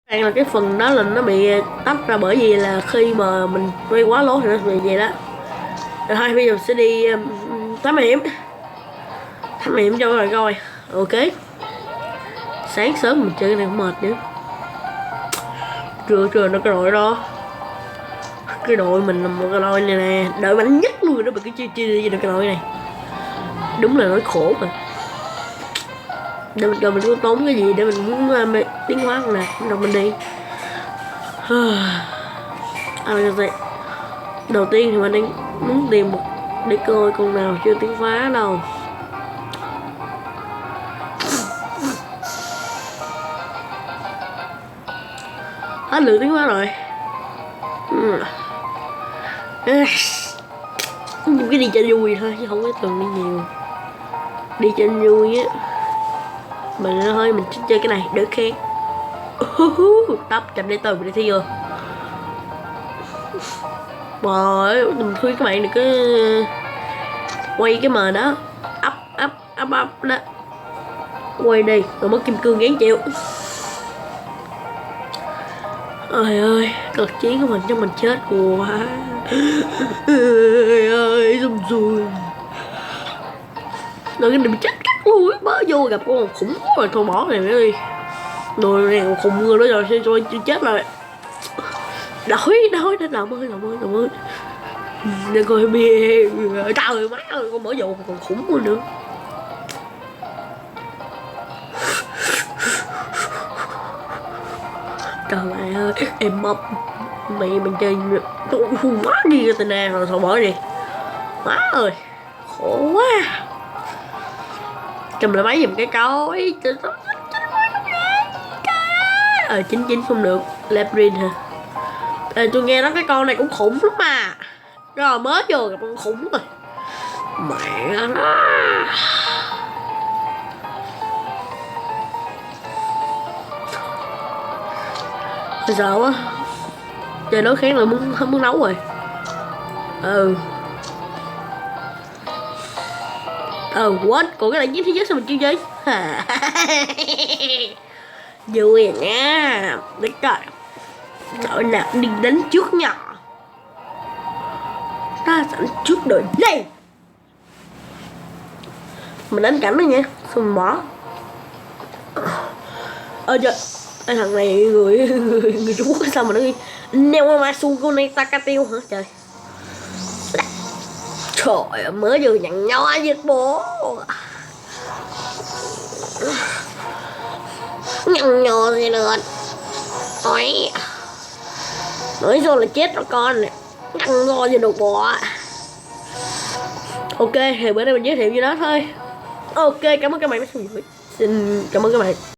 Đây là cái phần đó là nó bị tách ra bởi vì là khi mà mình quay quá lố thì nó bị vậy đó. Rồi thôi bây giờ sẽ đi thám hiểm cho các bạn coi. Ok, sáng sớm mình chơi cái này cũng mệt nữa. Trưa nó cái đội đó, cái đội mình là một cái đội này nè, đội mạnh nhất luôn rồi đó, mình cứ chơi gì được cái đội này, đúng là nỗi khổ mà. Để mình coi mình có tốn cái gì để mình muốn tiến hóa không nè, đầu mình đi. Đầu tiên thì mình đang muốn tìm một để coi con nào chưa tiến hóa đâu. Hết lượng tiến hóa rồi. Cái đi cho vui thôi chứ không có cần đi nhiều. Đi cho vui á. Mình hơi mình chơi cái này đỡ khen. Tóc chậm để từ mình đi thi rồi. Rồi mình khuyên các bạn đừng có quay cái mờ đó. Up đó. Quay đi rồi mất kim cương gán chịu. Ôi ơi, cực chiến của mình cho mình chết quá. Ơi xong rồi. Rồi cái mình chết cắt luôn á, mới vô gặp con khủng rồi thôi bỏ này đi. Rồi này khủng người đó rồi chưa chết rồi. Đói đến làm ơi. Để coi bia. Trời má ơi, con mở vô còn khủng hơn nữa. Trời ơi, em mập mình chơi quá đi cái tên này rồi thôi bỏ đi. Má ơi, khổ quá. Cầm lại máy giùm cái cối. 99 không được. Labrin hả? Tôi nghe nói cái con này cũng khủng lắm mà. Rồi mới vô gặp con khủng rồi. Mẹ nó. Bây giờ quá. Chơi đối kháng là không muốn nấu rồi. What? Còn cái này chiến thế giới sao mình chưa chơi? Vui nha. Để coi đội nào đi đánh trước nhỏ. Ta sẵn trước đội này. Mình đánh cảnh đó nha. Xong mình bỏ. Trời. Cái thằng này người Trung Quốc sao mà nó neo ma su cô này ta tiêu hả trời. Trời ơi, mới vừa nhận nho giết bố. Nhăn nhò gì được. Nói rồi là chết rồi con này. Nhăn nhò gì được bố. Ok, thì bữa nay mình giới thiệu như đó thôi. Ok, cảm ơn các bạn đã theo dõi. Xin cảm ơn các bạn.